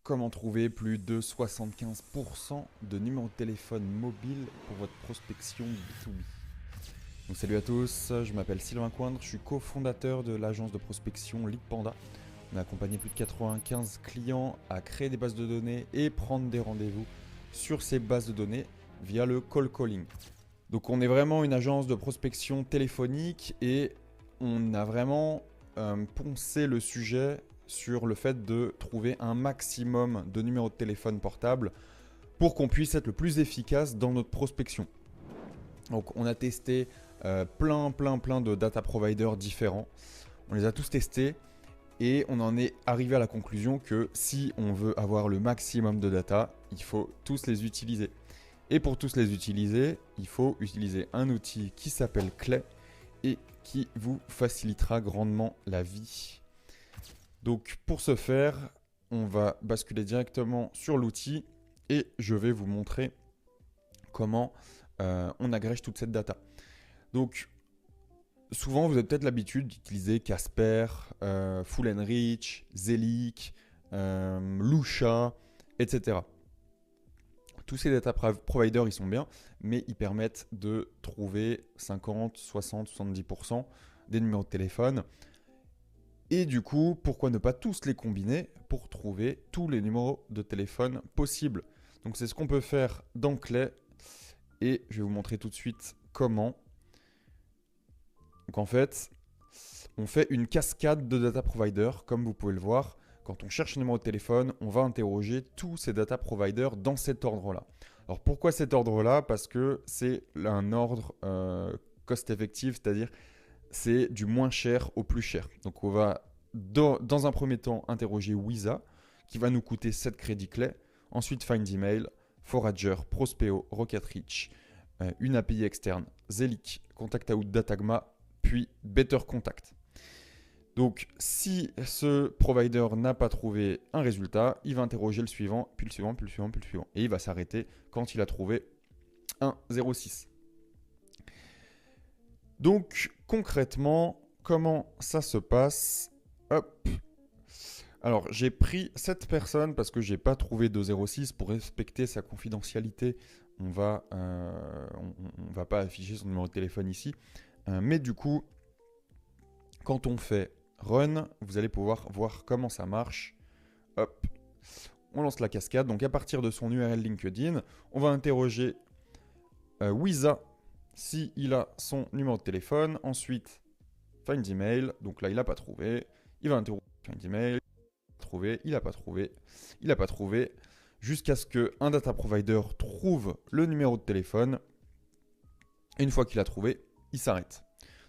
Comment trouver plus de 75% de numéros de téléphone mobile pour votre prospection B2B. Donc salut à tous, je m'appelle Sylvain Coindre, je suis cofondateur de l'agence de prospection Lead Panda. On a accompagné plus de 95 clients à créer des bases de données et prendre des rendez-vous sur ces bases de données via le call calling. Donc on est vraiment une agence de prospection téléphonique et on a vraiment poncé le sujet sur le fait de trouver un maximum de numéros de téléphone portable pour qu'on puisse être le plus efficace dans notre prospection. Donc on a testé plein de data providers différents. On les a tous testés et on en est arrivé à la conclusion que si on veut avoir le maximum de data, il faut tous les utiliser. Et pour tous les utiliser, il faut utiliser un outil qui s'appelle Clay et qui vous facilitera grandement la vie. Donc pour ce faire, on va basculer directement sur l'outil et je vais vous montrer comment on agrège toute cette data. Donc souvent vous avez peut-être l'habitude d'utiliser Casper, Full Enrich, Zelic, Lusha, etc. Tous ces data providers ils sont bien, mais ils permettent de trouver 50, 60, 70% des numéros de téléphone. Et du coup, pourquoi ne pas tous les combiner pour trouver tous les numéros de téléphone possibles. Donc c'est ce qu'on peut faire dans Clay et je vais vous montrer tout de suite comment. Donc en fait, on fait une cascade de data providers comme vous pouvez le voir. Quand on cherche un numéro de téléphone, on va interroger tous ces data providers dans cet ordre-là. Alors pourquoi cet ordre-là? Parce que c'est un ordre cost-effectif, c'est-à-dire c'est du moins cher au plus cher. Donc on va dans un premier temps interroger Wiza qui va nous coûter 7 crédits clés. Ensuite Find Email, Forager, Prospeo, Rocketreach, une API externe, Zelic, Contact Out Datagma, puis Better Contact. Donc si ce provider n'a pas trouvé un résultat, il va interroger le suivant, puis le suivant, puis le suivant, puis le suivant. Et il va s'arrêter quand il a trouvé un 06. Donc concrètement, comment ça se passe? Hop. Alors j'ai pris cette personne parce que j'ai pas trouvé de 06 pour respecter sa confidentialité. On va pas afficher son numéro de téléphone ici. Mais du coup, quand on fait Run, vous allez pouvoir voir comment ça marche. Hop. On lance la cascade. Donc à partir de son URL LinkedIn, on va interroger Wiza s'il a son numéro de téléphone. Ensuite, Find Email. Donc là, il n'a pas trouvé. Il va interroger Find Email. Il n'a pas trouvé. Jusqu'à ce qu'un data provider trouve le numéro de téléphone. Et une fois qu'il a trouvé, il s'arrête.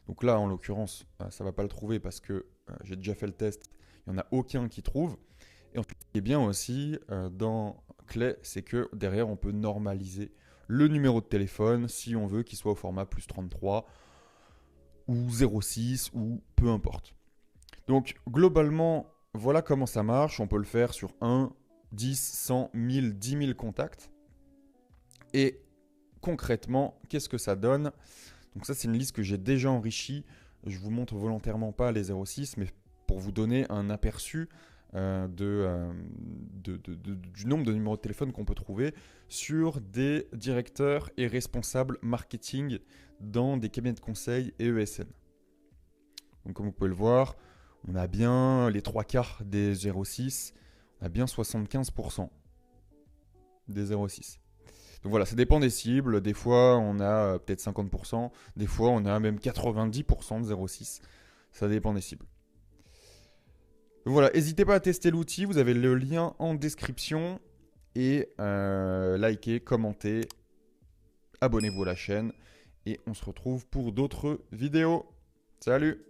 Donc là, en l'occurrence, ça ne va pas le trouver parce que j'ai déjà fait le test. Il n'y en a aucun qui trouve. Et ensuite, ce qui est bien aussi dans Clay, c'est que derrière, on peut normaliser le numéro de téléphone si on veut qu'il soit au format plus 33 ou 06 ou peu importe. Donc globalement, voilà comment ça marche. On peut le faire sur 1, 10, 100, 1000, 10 000 contacts. Et concrètement, qu'est-ce que ça donne? Donc ça, c'est une liste que j'ai déjà enrichie. Je vous montre volontairement pas les 06, mais pour vous donner un aperçu du nombre de numéros de téléphone qu'on peut trouver sur des directeurs et responsables marketing dans des cabinets de conseil et ESN. Donc comme vous pouvez le voir, on a bien les 3/4 des 06, on a bien 75% des 06. Donc voilà, ça dépend des cibles. Des fois, on a peut-être 50%. Des fois, on a même 90% de 06. Ça dépend des cibles. Donc voilà, n'hésitez pas à tester l'outil. Vous avez le lien en description. Et likez, commentez, abonnez-vous à la chaîne. Et on se retrouve pour d'autres vidéos. Salut!